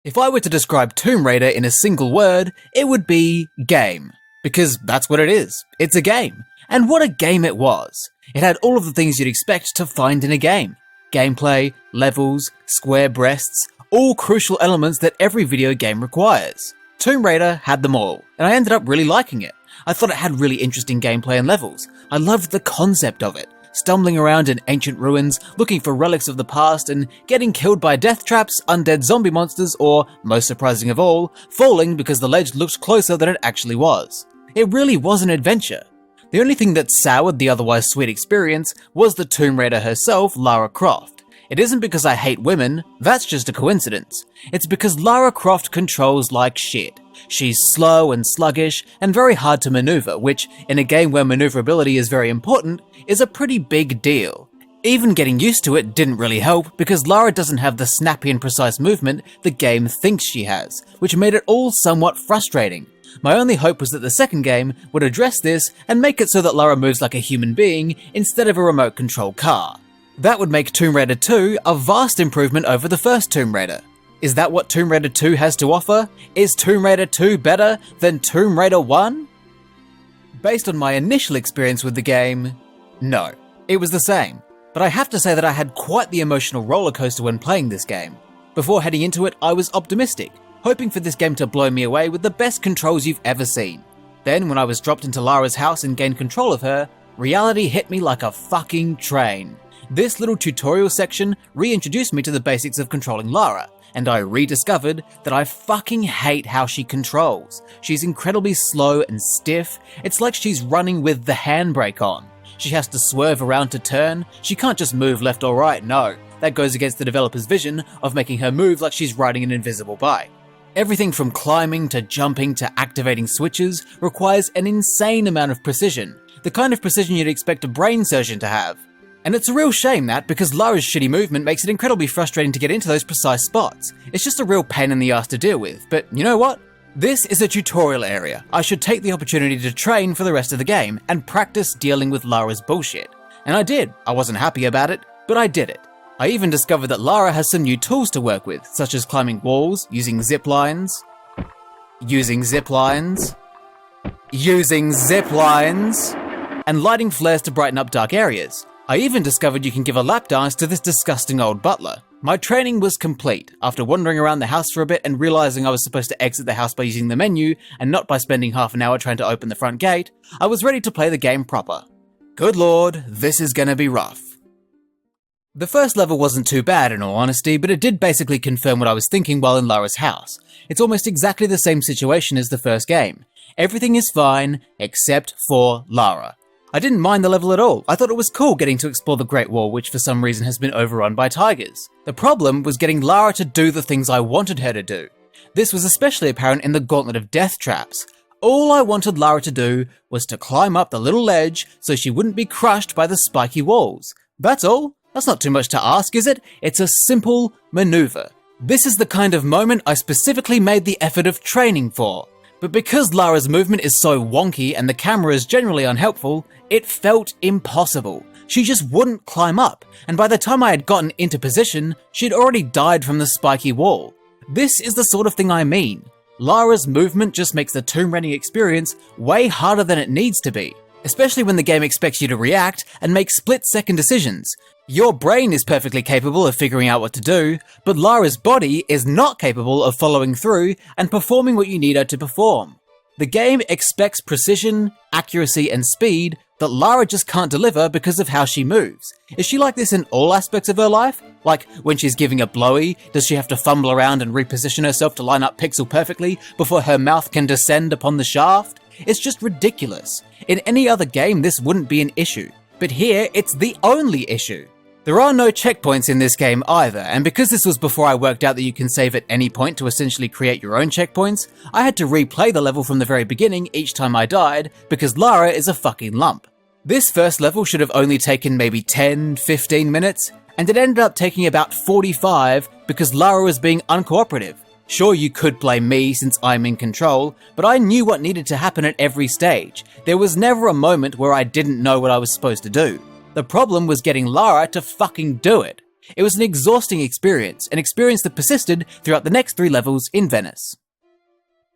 If I were to describe Tomb Raider in a single word, it would be game. Because that's what it is. It's a game. And what a game it was. It had all of the things you'd expect to find in a game. Gameplay, levels, square breasts, all crucial elements that every video game requires. Tomb Raider had them all, and I ended up really liking it. I thought it had really interesting gameplay and levels. I loved the concept of it. Stumbling around in ancient ruins, looking for relics of the past, and getting killed by death traps, undead zombie monsters, or, most surprising of all, falling because the ledge looked closer than it actually was. It really was an adventure. The only thing that soured the otherwise sweet experience was the Tomb Raider herself, Lara Croft. It isn't because I hate women, that's just a coincidence. It's because Lara Croft controls like shit. She's slow and sluggish, and very hard to maneuver, which, in a game where maneuverability is very important, is a pretty big deal. Even getting used to it didn't really help, because Lara doesn't have the snappy and precise movement the game thinks she has, which made it all somewhat frustrating. My only hope was that the second game would address this and make it so that Lara moves like a human being instead of a remote control car. That would make Tomb Raider 2 a vast improvement over the first Tomb Raider. Is that what Tomb Raider 2 has to offer? Is Tomb Raider 2 better than Tomb Raider 1? Based on my initial experience with the game, no. It was the same. But I have to say that I had quite the emotional rollercoaster when playing this game. Before heading into it, I was optimistic, hoping for this game to blow me away with the best controls you've ever seen. Then, when I was dropped into Lara's house and gained control of her, reality hit me like a fucking train. This little tutorial section reintroduced me to the basics of controlling Lara, and I rediscovered that I fucking hate how she controls. She's incredibly slow and stiff. It's like she's running with the handbrake on. She has to swerve around to turn. She can't just move left or right, no. That goes against the developer's vision of making her move like she's riding an invisible bike. Everything from climbing to jumping to activating switches requires an insane amount of precision, the kind of precision you'd expect a brain surgeon to have. And it's a real shame that, because Lara's shitty movement makes it incredibly frustrating to get into those precise spots. It's just a real pain in the ass to deal with, but you know what? This is a tutorial area. I should take the opportunity to train for the rest of the game and practice dealing with Lara's bullshit. And I did. I wasn't happy about it, but I did it. I even discovered that Lara has some new tools to work with, such as climbing walls, using zip lines, and lighting flares to brighten up dark areas. I even discovered you can give a lap dance to this disgusting old butler. My training was complete. After wandering around the house for a bit and realizing I was supposed to exit the house by using the menu and not by spending half an hour trying to open the front gate, I was ready to play the game proper. Good lord, this is gonna be rough. The first level wasn't too bad in all honesty, but it did basically confirm what I was thinking while in Lara's house. It's almost exactly the same situation as the first game. Everything is fine, except for Lara. I didn't mind the level at all. I thought it was cool getting to explore the Great Wall, which for some reason has been overrun by tigers. The problem was getting Lara to do the things I wanted her to do. This was especially apparent in the Gauntlet of Death traps. All I wanted Lara to do was to climb up the little ledge so she wouldn't be crushed by the spiky walls. That's all. That's not too much to ask, is it? It's a simple maneuver. This is the kind of moment I specifically made the effort of training for. But because Lara's movement is so wonky and the camera is generally unhelpful, it felt impossible. She just wouldn't climb up, and by the time I had gotten into position, she'd already died from the spiky wall. This is the sort of thing I mean. Lara's movement just makes the tomb raiding experience way harder than it needs to be, especially when the game expects you to react and make split-second decisions. Your brain is perfectly capable of figuring out what to do, but Lara's body is not capable of following through and performing what you need her to perform. The game expects precision, accuracy, and speed that Lara just can't deliver because of how she moves. Is she like this in all aspects of her life? Like, when she's giving a blowy, does she have to fumble around and reposition herself to line up pixel perfectly before her mouth can descend upon the shaft? It's just ridiculous. In any other game, this wouldn't be an issue. But here, it's the only issue. There are no checkpoints in this game either, and because this was before I worked out that you can save at any point to essentially create your own checkpoints, I had to replay the level from the very beginning each time I died, because Lara is a fucking lump. This first level should have only taken maybe 10-15 minutes, and it ended up taking about 45 because Lara was being uncooperative. Sure, you could blame me since I'm in control, but I knew what needed to happen at every stage. There was never a moment where I didn't know what I was supposed to do. The problem was getting Lara to fucking do it. It was an exhausting experience, an experience that persisted throughout the next 3 levels in Venice.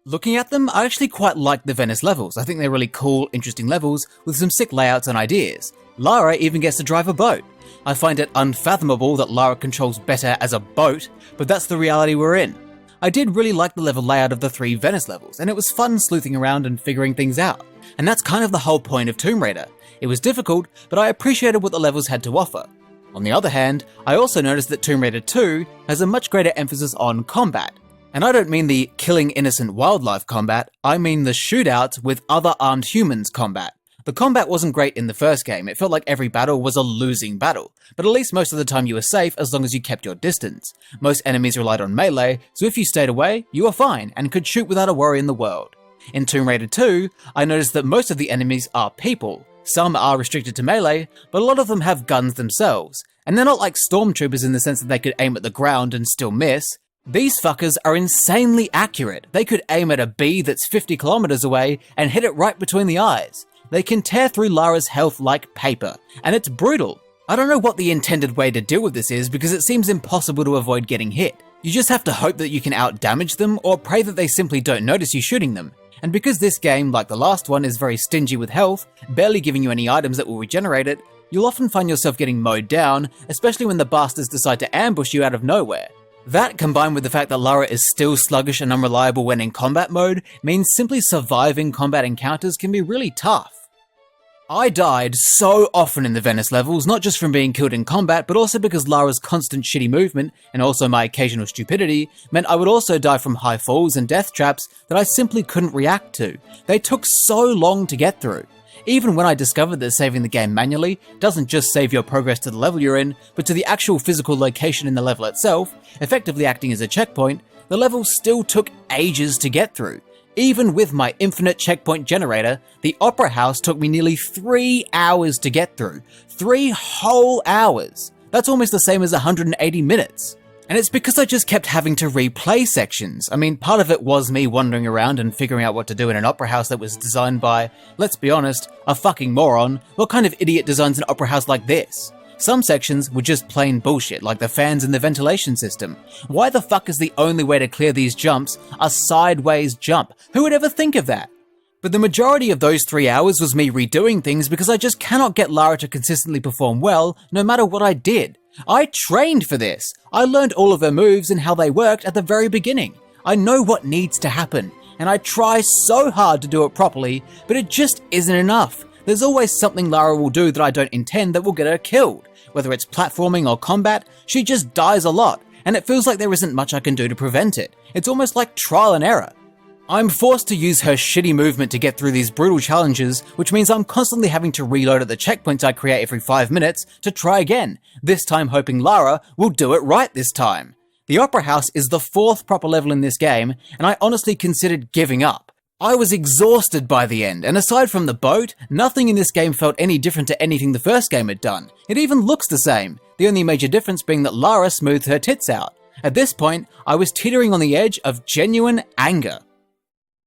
Looking at them, I actually quite like the Venice levels. I think they're really cool, interesting levels with some sick layouts and ideas. Lara even gets to drive a boat. I find it unfathomable that Lara controls better as a boat, but that's the reality we're in. I did really like the level layout of the 3 Venice levels, and it was fun sleuthing around and figuring things out. And that's kind of the whole point of Tomb Raider. It was difficult, but I appreciated what the levels had to offer. On the other hand, I also noticed that Tomb Raider 2 has a much greater emphasis on combat. And I don't mean the killing innocent wildlife combat, I mean the shootouts with other armed humans combat. The combat wasn't great in the first game, it felt like every battle was a losing battle, but at least most of the time you were safe as long as you kept your distance. Most enemies relied on melee, so if you stayed away, you were fine and could shoot without a worry in the world. In Tomb Raider 2, I noticed that most of the enemies are people. Some are restricted to melee, but a lot of them have guns themselves, and they're not like stormtroopers in the sense that they could aim at the ground and still miss. These fuckers are insanely accurate. They could aim at a bee that's 50 kilometers away and hit it right between the eyes. They can tear through Lara's health like paper, and it's brutal. I don't know what the intended way to deal with this is because it seems impossible to avoid getting hit. You just have to hope that you can out-damage them or pray that they simply don't notice you shooting them. And because this game, like the last one, is very stingy with health, barely giving you any items that will regenerate it, you'll often find yourself getting mowed down, especially when the bastards decide to ambush you out of nowhere. That, combined with the fact that Lara is still sluggish and unreliable when in combat mode, means simply surviving combat encounters can be really tough. I died so often in the Venice levels, not just from being killed in combat, but also because Lara's constant shitty movement, and also my occasional stupidity, meant I would also die from high falls and death traps that I simply couldn't react to. They took so long to get through. Even when I discovered that saving the game manually doesn't just save your progress to the level you're in, but to the actual physical location in the level itself, effectively acting as a checkpoint, the level still took ages to get through. Even with my infinite checkpoint generator, the Opera House took me nearly 3 hours to get through. 3 whole hours! That's almost the same as 180 minutes. And it's because I just kept having to replay sections. I mean, part of it was me wandering around and figuring out what to do in an opera house that was designed by, let's be honest, a fucking moron. What kind of idiot designs an opera house like this? Some sections were just plain bullshit, like the fans in the ventilation system. Why the fuck is the only way to clear these jumps a sideways jump? Who would ever think of that? But the majority of those 3 hours was me redoing things because I just cannot get Lara to consistently perform well, no matter what I did. I trained for this. I learned all of her moves and how they worked at the very beginning. I know what needs to happen, and I try so hard to do it properly, but it just isn't enough. There's always something Lara will do that I don't intend that will get her killed. Whether it's platforming or combat, she just dies a lot, and it feels like there isn't much I can do to prevent it. It's almost like trial and error. I'm forced to use her shitty movement to get through these brutal challenges, which means I'm constantly having to reload at the checkpoints I create every 5 minutes to try again, this time hoping Lara will do it right this time. The Opera House is the 4th proper level in this game, and I honestly considered giving up. I was exhausted by the end, and aside from the boat, nothing in this game felt any different to anything the first game had done. It even looks the same, the only major difference being that Lara smoothed her tits out. At this point, I was teetering on the edge of genuine anger.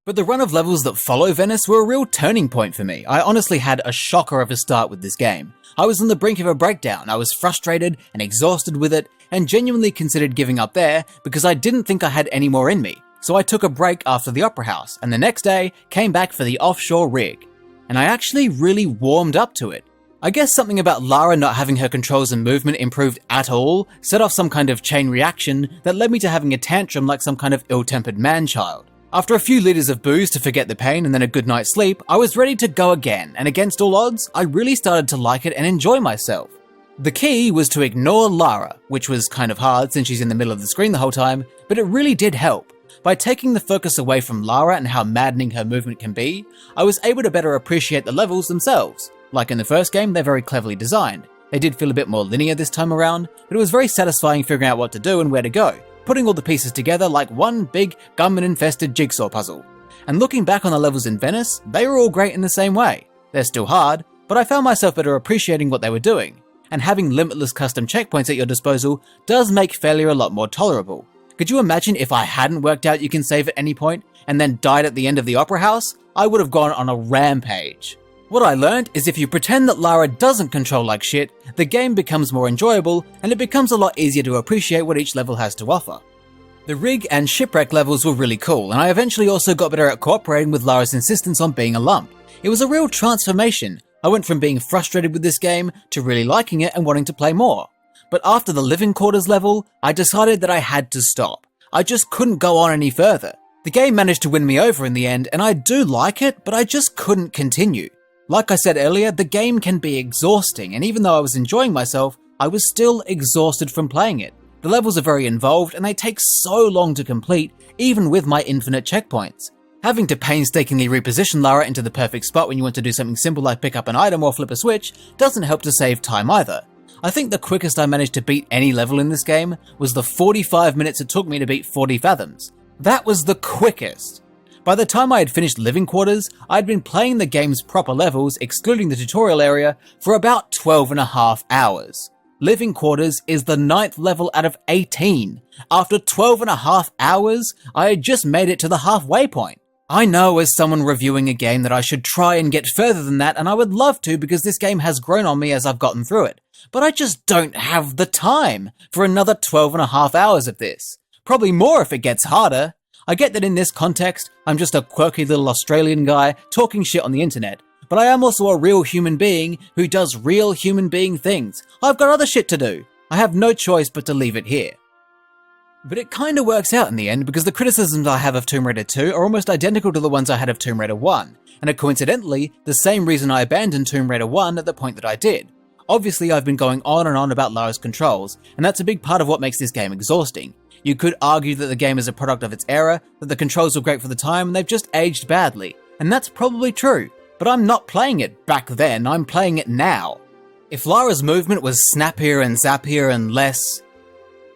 But the run of levels that follow Venice were a real turning point for me. I honestly had a shocker of a start with this game. I was on the brink of a breakdown, I was frustrated and exhausted with it, and genuinely considered giving up there because I didn't think I had any more in me. So I took a break after the Opera House, and the next day came back for the offshore rig. And I actually really warmed up to it. I guess something about Lara not having her controls and movement improved at all set off some kind of chain reaction that led me to having a tantrum like some kind of ill-tempered man-child. After a few liters of booze to forget the pain and then a good night's sleep, I was ready to go again, and against all odds, I really started to like it and enjoy myself. The key was to ignore Lara, which was kind of hard since she's in the middle of the screen the whole time, but it really did help. By taking the focus away from Lara and how maddening her movement can be, I was able to better appreciate the levels themselves. Like in the first game, they're very cleverly designed. They did feel a bit more linear this time around, but it was very satisfying figuring out what to do and where to go, putting all the pieces together like one big gunman-infested jigsaw puzzle. And looking back on the levels in Venice, they were all great in the same way. They're still hard, but I found myself better appreciating what they were doing. And having limitless custom checkpoints at your disposal does make failure a lot more tolerable. Could you imagine if I hadn't worked out you can save at any point, and then died at the end of the Opera House? I would have gone on a rampage. What I learned is if you pretend that Lara doesn't control like shit, the game becomes more enjoyable and it becomes a lot easier to appreciate what each level has to offer. The rig and shipwreck levels were really cool, and I eventually also got better at cooperating with Lara's insistence on being a lump. It was a real transformation. I went from being frustrated with this game to really liking it and wanting to play more. But after the living quarters level, I decided that I had to stop. I just couldn't go on any further. The game managed to win me over in the end, and I do like it, but I just couldn't continue. Like I said earlier, the game can be exhausting, and even though I was enjoying myself, I was still exhausted from playing it. The levels are very involved, and they take so long to complete, even with my infinite checkpoints. Having to painstakingly reposition Lara into the perfect spot when you want to do something simple like pick up an item or flip a switch doesn't help to save time either. I think the quickest I managed to beat any level in this game was the 45 minutes it took me to beat 40 fathoms. That was the quickest. By the time I had finished living quarters, I'd been playing the game's proper levels, excluding the tutorial area, for about 12.5 hours. Living quarters is the 9th level out of 18. After 12.5 hours, I had just made it to the halfway point. I know as someone reviewing a game that I should try and get further than that, and I would love to because this game has grown on me as I've gotten through it. But I just don't have the time for another 12.5 hours of this. Probably more if it gets harder. I get that in this context, I'm just a quirky little Australian guy talking shit on the internet, but I am also a real human being who does real human being things. I've got other shit to do. I have no choice but to leave it here. But it kinda works out in the end because the criticisms I have of Tomb Raider 2 are almost identical to the ones I had of Tomb Raider 1, and are coincidentally the same reason I abandoned Tomb Raider 1 at the point that I did. Obviously, I've been going on and on about Lara's controls, and that's a big part of what makes this game exhausting. You could argue that the game is a product of its era, that the controls were great for the time, and they've just aged badly. And that's probably true, but I'm not playing it back then, I'm playing it now. If Lara's movement was snappier and zappier and less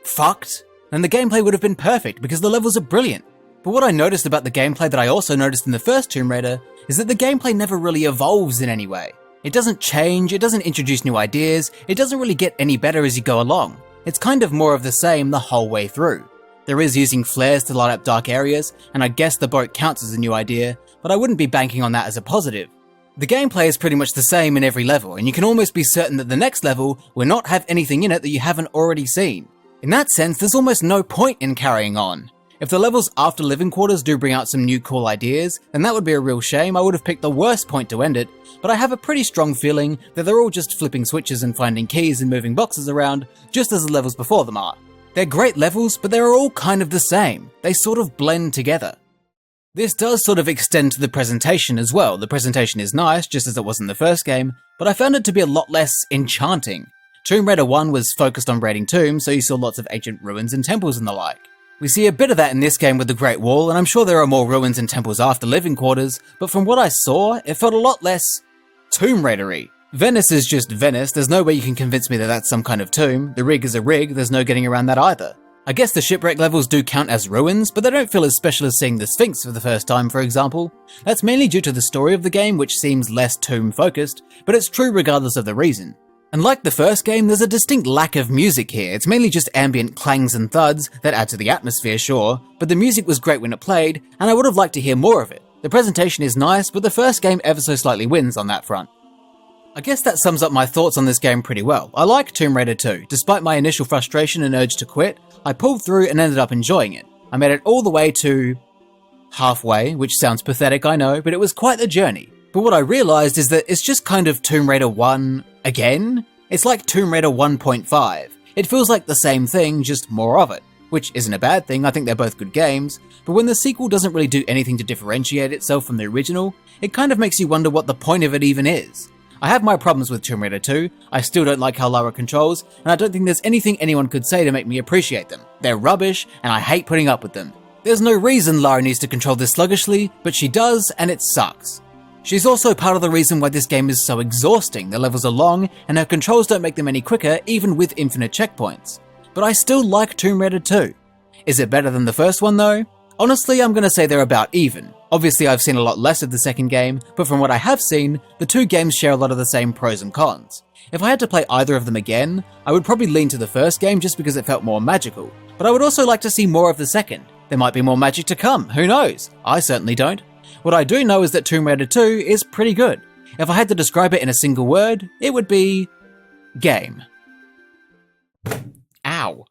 fucked, then the gameplay would have been perfect because the levels are brilliant. But what I noticed about the gameplay that I also noticed in the first Tomb Raider is that the gameplay never really evolves in any way. It doesn't change, it doesn't introduce new ideas, it doesn't really get any better as you go along. It's kind of more of the same the whole way through. There is using flares to light up dark areas, and I guess the boat counts as a new idea, but I wouldn't be banking on that as a positive. The gameplay is pretty much the same in every level, and you can almost be certain that the next level will not have anything in it that you haven't already seen. In that sense, there's almost no point in carrying on. If the levels after Living Quarters do bring out some new cool ideas, then that would be a real shame. I would have picked the worst point to end it, but I have a pretty strong feeling that they're all just flipping switches and finding keys and moving boxes around, just as the levels before them are. They're great levels, but they're all kind of the same. They sort of blend together. This does sort of extend to the presentation as well. The presentation is nice, just as it was in the first game, but I found it to be a lot less enchanting. Tomb Raider 1 was focused on raiding tombs, so you saw lots of ancient ruins and temples and the like. We see a bit of that in this game with the Great Wall, and I'm sure there are more ruins and temples after Living Quarters, but from what I saw, it felt a lot less Tomb Raider-y. Venice is just Venice, there's no way you can convince me that that's some kind of tomb. The rig is a rig, there's no getting around that either. I guess the shipwreck levels do count as ruins, but they don't feel as special as seeing the Sphinx for the first time, for example. That's mainly due to the story of the game, which seems less tomb-focused, but it's true regardless of the reason. And like the first game, there's a distinct lack of music here. It's mainly just ambient clangs and thuds that add to the atmosphere, sure, but the music was great when it played, and I would have liked to hear more of it. The presentation is nice, but the first game ever so slightly wins on that front. I guess that sums up my thoughts on this game pretty well. I like Tomb Raider 2. Despite my initial frustration and urge to quit, I pulled through and ended up enjoying it. I made it all the way to halfway, which sounds pathetic, I know, but it was quite the journey. But what I realized is that it's just kind of Tomb Raider 1 again? It's like Tomb Raider 1.5. It feels like the same thing, just more of it. Which isn't a bad thing, I think they're both good games, but when the sequel doesn't really do anything to differentiate itself from the original, it kind of makes you wonder what the point of it even is. I have my problems with Tomb Raider 2, I still don't like how Lara controls, and I don't think there's anything anyone could say to make me appreciate them. They're rubbish, and I hate putting up with them. There's no reason Lara needs to control this sluggishly, but she does, and it sucks. She's also part of the reason why this game is so exhausting. The levels are long, and her controls don't make them any quicker, even with infinite checkpoints. But I still like Tomb Raider 2. Is it better than the first one though? Honestly, I'm gonna say they're about even. Obviously, I've seen a lot less of the second game, but from what I have seen, the two games share a lot of the same pros and cons. If I had to play either of them again, I would probably lean to the first game just because it felt more magical, but I would also like to see more of the second. There might be more magic to come, who knows? I certainly don't. What I do know is that Tomb Raider 2 is pretty good. If I had to describe it in a single word, it would be game. Ow.